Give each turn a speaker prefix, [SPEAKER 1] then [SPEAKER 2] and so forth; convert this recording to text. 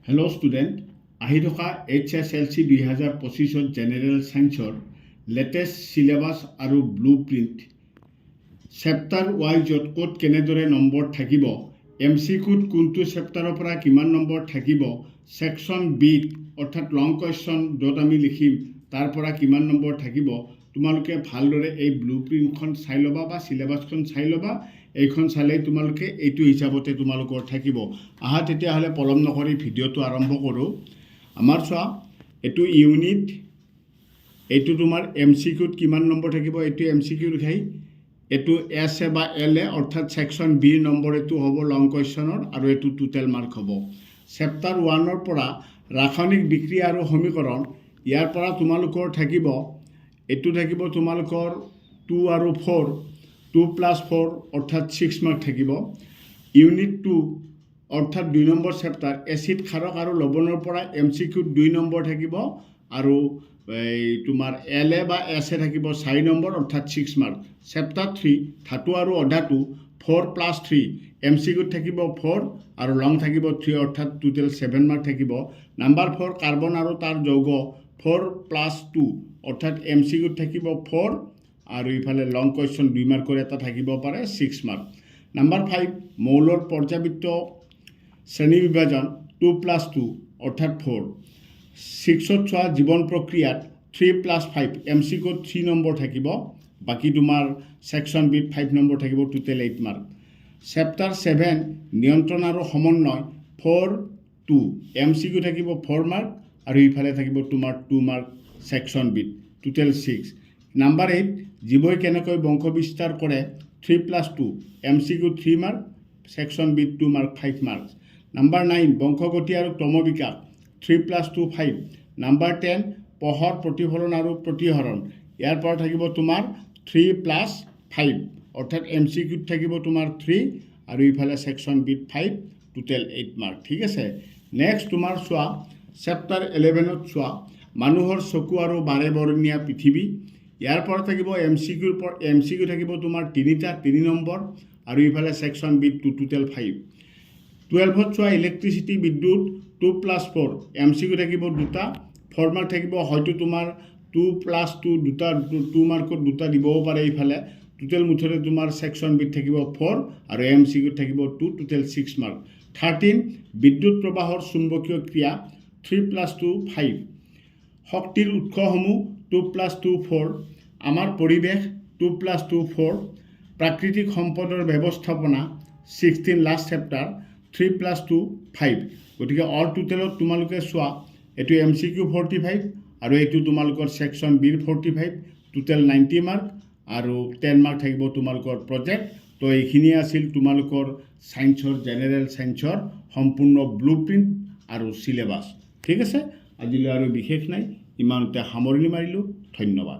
[SPEAKER 1] Hello' student, আহি থকা HSLC 2025 general ছায়েন্সৰ লেটেষ্ট চিলেবাছ আৰু ব্লু প্ৰিণ্ট চেপ্টাৰ ৱাইজত ক'ত কেনেদৰে নম্বৰ থাকিব, MCQত কোনটো চেপ্টাৰৰ পৰা কিমান নম্বৰ থাকিব, ছেকশ্যন বিত অৰ্থাৎ লং কুৱেশ্যন য'ত আমি লিখিম তাৰ পৰা কিমান নম্বৰ থাকিব, তোমালোকে ভালদৰে এই ব্লু প্ৰিণ্টখন চাই ল'বা বা চিলেবাছখন চাই ল'বা। এইখন চালেই তোমালোকে এইটো হিচাপতে তোমালোকৰ থাকিব। আহা তেতিয়াহ'লে পলম নকৰি ভিডিঅ'টো আৰম্ভ কৰোঁ। আমাৰ চোৱা, এইটো ইউনিট, এইটো তোমাৰ MCQত কিমান নম্বৰ থাকিব, এইটো MCQ লিখাই, এইটো S এ বা L এ অৰ্থাৎ ছেকশ্যন বিৰ নম্বৰ এইটো হ'ব লং কুৱেশ্যনৰ, আৰু এইটো টোটেল মাৰ্ক হ'ব। চেপ্টাৰ 1ৰ পৰা ৰাসায়নিক বিক্ৰিয়া আৰু সমীকৰণ, ইয়াৰ পৰা তোমালোকৰ থাকিব, এইটো থাকিব তোমালোকৰ 2 আৰু 4, 2 + 4 অৰ্থাৎ 6 মাৰ্ক থাকিব। ইউনিট 2 অৰ্থাৎ 2 নম্বৰ চেপ্টাৰ এচিড ক্ষাৰক আৰু লৱণৰ পৰা MCQত 2 নম্বৰ থাকিব, আৰু তোমাৰ L এ বা S এ থাকিব 4 নম্বৰ অৰ্থাৎ 6 মাৰ্ক। চেপ্টাৰ 3 ধাতু আৰু অধাতু 4 + 3 MCQত থাকিব 4 আৰু লং থাকিব 3 অৰ্থাৎ টোটেল 7 মাৰ্ক থাকিব। নাম্বাৰ 4 কাৰ্বন আৰু তাৰ যৌগ 4 + 2 অৰ্থাৎ MCQত থাকিব 4 আৰু ইফালে লং কুৱেশ্যন 2 মাৰ্কৰ এটা থাকিব পাৰে 6 মাৰ্ক। নাম্বাৰ 5 মৌলৰ পৰ্যাবৃত্ত শ্ৰেণী বিভাজন 2 + 2 অৰ্থাৎ 4। 6ত চোৱা জীৱন প্ৰক্ৰিয়াত 3 + 5 MCQত 3 নম্বৰ থাকিব, বাকী তোমাৰ ছেকশ্যন বিত 5 নম্বৰ থাকিব, টোটেল 8 মাৰ্ক। চেপ্টাৰ 7 নিয়ন্ত্ৰণ আৰু সমন্বয় 4 2 MCQ থাকিব 4 মাৰ্ক, আৰু ইফালে থাকিব তোমাৰ 2 মাৰ্ক ছেকশ্যন বিত, টোটেল 6। নাম্বাৰ 8 জীৱই কেনেকৈ বংশ বিস্তাৰ কৰে 3 + 2 MCQ 3 মাৰ্ক, ছেকশ্যন বিত 2 মাৰ্ক 5 মাৰ্ক। নাম্বাৰ 9 বংশগতি আৰু ক্ৰমবিকাশ 3 + 2 5। নাম্বাৰ 10 পোহৰ প্ৰতিফলন আৰু প্ৰতিহৰণ, ইয়াৰ পৰা থাকিব তোমাৰ 3 + 5 অৰ্থাৎ MCQত থাকিব তোমাৰ 3 আৰু ইফালে ছেকশ্যন বিত 5, টোটেল 8 মাৰ্ক। ঠিক আছে। নেক্সট তোমাৰ চোৱা, চেপ্টাৰ 11ত চোৱা মানুহৰ চকু আৰু বাৰে বৰণীয়া পৃথিৱী, ইয়াৰ পৰা থাকিব MCQ থাকিব তোমাৰ 3টা 3 নম্বৰ, আৰু ইফালে ছেকশ্যন বিত টোটেল 5। 12ত চোৱা ইলেক্ট্ৰিচিটি বিদ্যুৎ 2 + 4 MCQ থাকিব 2টা, 4 মাৰ্ক থাকিব, হয়তো তোমাৰ 2 + 2 দুটা 2 মাৰ্কত 2টা দিবও পাৰে ইফালে, টোটেল মুঠতে তোমাৰ ছেকশ্যন বিত থাকিব 4 আৰু MCQত থাকিব 2, টোটেল 6 মাৰ্ক। 13 বিদ্যুৎ প্ৰবাহৰ চুম্বকীয় ক্ৰিয়া 3 + 2 5। শক্তিৰ উৎসসমূহ 2 + 2 4। আমাৰ পৰিৱেশ 2 + 2 4। প্ৰাকৃতিক সম্পদৰ ব্যৱস্থাপনা 16 লাষ্ট চেপ্টাৰ 3 + 2 5। গতিকে অল টোটেলত তোমালোকে চোৱা, এইটো MCQ 45 আৰু এইটো তোমালোকৰ ছেকশ্যন বিৰ 45, টোটেল 90 মাৰ্ক, আৰু 10 মাৰ্ক থাকিব তোমালোকৰ প্ৰজেক্ট। তো এইখিনিয়ে আছিল তোমালোকৰ ছায়েন্সৰ জেনেৰেল ছায়েন্সৰ সম্পূৰ্ণ ব্লু প্ৰিণ্ট আৰু চিলেবাছ। ঠিক আছে, আজিলৈ আৰু বিশেষ নাই, ইমানতে সামৰণি মাৰিলোঁ। ধন্যবাদ।